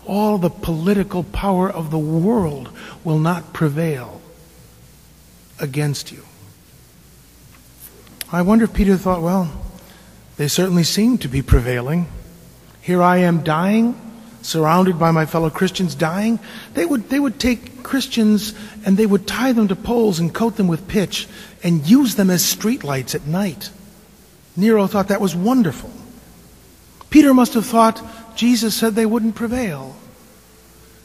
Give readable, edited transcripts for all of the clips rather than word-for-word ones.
all the political power of the world will not prevail against you. I wonder if Peter thought, well, they certainly seem to be prevailing. Here I am dying, surrounded by my fellow Christians dying. They would take Christians and they would tie them to poles and coat them with pitch and use them as streetlights at night. Nero thought that was wonderful. Peter must have thought Jesus said they wouldn't prevail.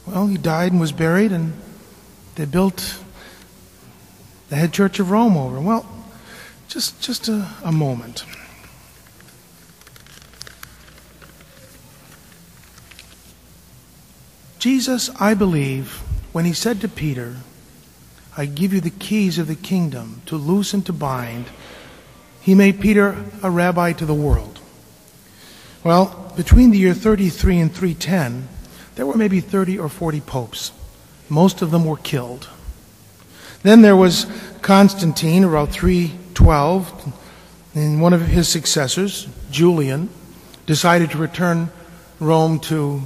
Well, he died and was buried, and they built the head church of Rome over him. Well, just a moment. Jesus, I believe, when he said to Peter, I give you the keys of the kingdom to loose and to bind, he made Peter a rabbi to the world. Well, between the year 33 and 310, there were maybe 30 or 40 popes. Most of them were killed. Then there was Constantine, around 312, and one of his successors, Julian, decided to return Rome to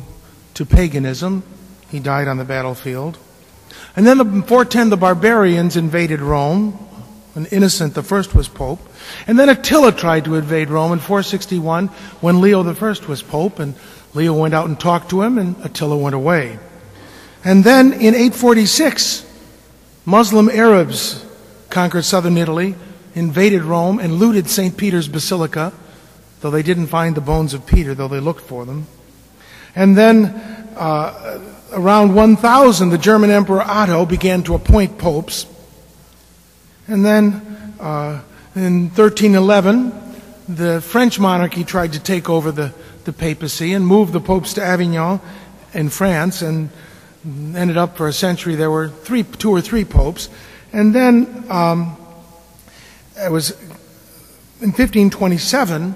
paganism. He died on the battlefield. And then in 410, the barbarians invaded Rome. And Innocent I was pope. And then Attila tried to invade Rome in 461 when Leo I was pope. And Leo went out and talked to him, and Attila went away. And then in 846, Muslim Arabs conquered southern Italy, invaded Rome, and looted St. Peter's Basilica, though they didn't find the bones of Peter, though they looked for them. And then around 1000, the German Emperor Otto began to appoint popes. And then in 1311, the French monarchy tried to take over the papacy and move the popes to Avignon in France, and ended up for a century there were two or three popes. And then it was in 1527,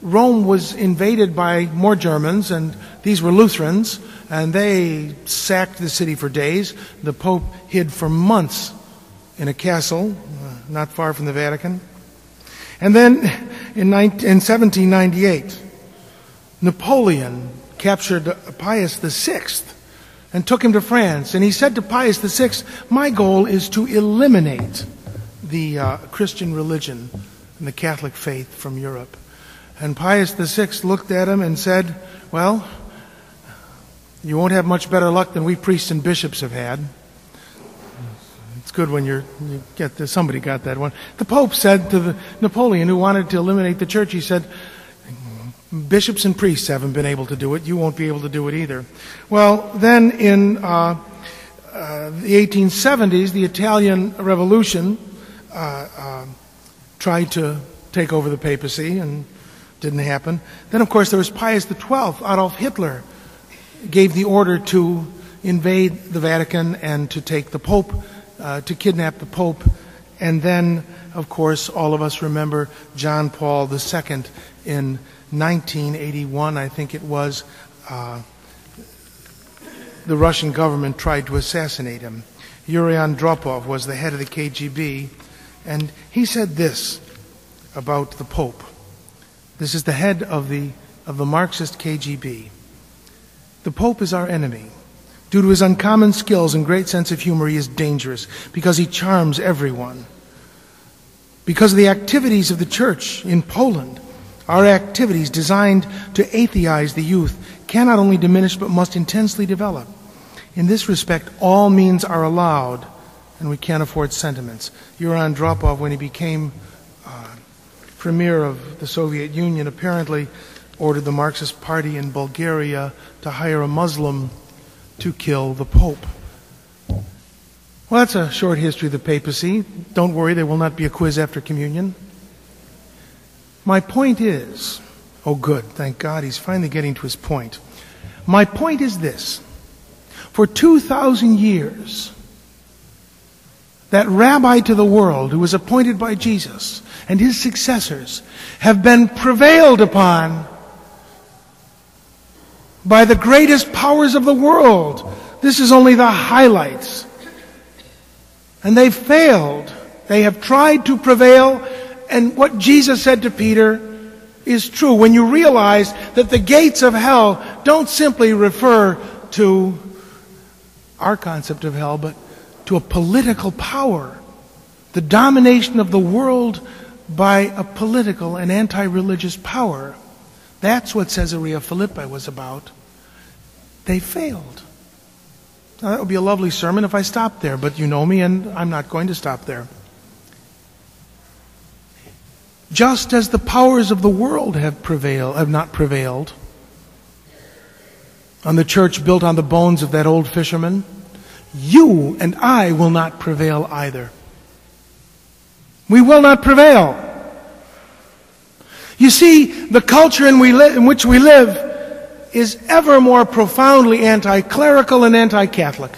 Rome was invaded by more Germans, and these were Lutherans, and they sacked the city for days. The Pope hid for months in a castle not far from the Vatican. And then in 1798, Napoleon captured Pius VI and took him to France. And he said to Pius VI, my goal is to eliminate the Christian religion and the Catholic faith from Europe. And Pius VI looked at him and said, well, you won't have much better luck than we priests and bishops have had. It's good when you get this. Somebody got that one. The Pope said to Napoleon, who wanted to eliminate the church, he said, bishops and priests haven't been able to do it. You won't be able to do it either. Well, then in the 1870s, the Italian Revolution tried to take over the papacy, and didn't happen. Then, of course, there was Pius XII. Adolf Hitler gave the order to invade the Vatican and to take the Pope, to kidnap the Pope. And then, of course, all of us remember John Paul II in 1981, I think it was. The Russian government tried to assassinate him. Yuri Andropov was the head of the KGB, and he said this about the Pope. This is the head of the Marxist KGB. The Pope is our enemy. Due to his uncommon skills and great sense of humor, he is dangerous because he charms everyone. Because of the activities of the Church in Poland, our activities designed to atheize the youth cannot only diminish but must intensely develop. In this respect, all means are allowed, and we can't afford sentiments. Yuri Andropov, when he became premier of the Soviet Union, apparently ordered the Marxist Party in Bulgaria to hire a Muslim to kill the Pope. Well, that's a short history of the papacy. Don't worry, there will not be a quiz after communion. My point is, oh good, thank God, he's finally getting to his point. My point is this. For 2,000 years, that rabbi to the world who was appointed by Jesus and his successors have been prevailed upon by the greatest powers of the world. This is only the highlights. And they've failed. They have tried to prevail, and what Jesus said to Peter is true. When you realize that the gates of hell don't simply refer to our concept of hell, but to a political power. The domination of the world by a political and anti-religious power. That's what Caesarea Philippi was about. They failed. Now, that would be a lovely sermon if I stopped there, but you know me and I'm not going to stop there. Just as the powers of the world have not prevailed on the church built on the bones of that old fisherman, you and I will not prevail either. We will not prevail. You see, the culture in which we live is ever more profoundly anti-clerical and anti-Catholic.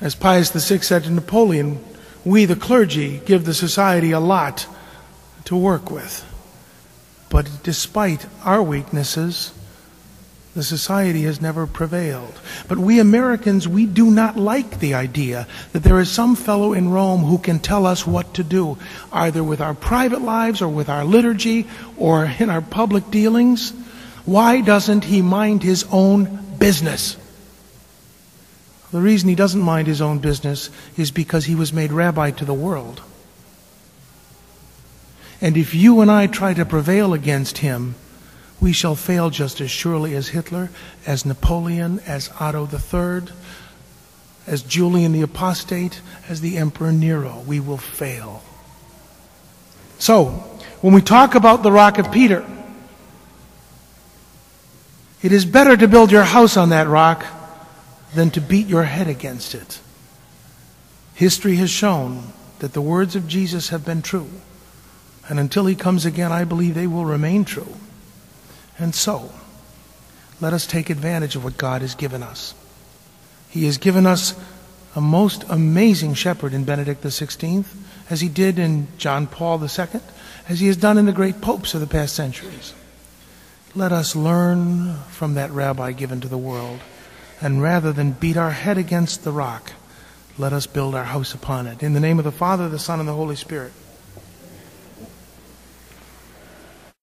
As Pius VI said to Napoleon, we, the clergy, give the society a lot to work with. But despite our weaknesses, the society has never prevailed. But we Americans, we do not like the idea that there is some fellow in Rome who can tell us what to do, either with our private lives or with our liturgy or in our public dealings. Why doesn't he mind his own business? The reason he doesn't mind his own business is because he was made rabbi to the world. And if you and I try to prevail against him, we shall fail just as surely as Hitler, as Napoleon, as Otto III, as Julian the Apostate, as the Emperor Nero. We will fail. So, when we talk about the Rock of Peter, it is better to build your house on that rock than to beat your head against it. History has shown that the words of Jesus have been true. And until he comes again, I believe they will remain true. And so, let us take advantage of what God has given us. He has given us a most amazing shepherd in Benedict XVI, as he did in John Paul II, as he has done in the great popes of the past centuries. Let us learn from that rabbi given to the world. And rather than beat our head against the rock, let us build our house upon it. In the name of the Father, the Son, and the Holy Spirit.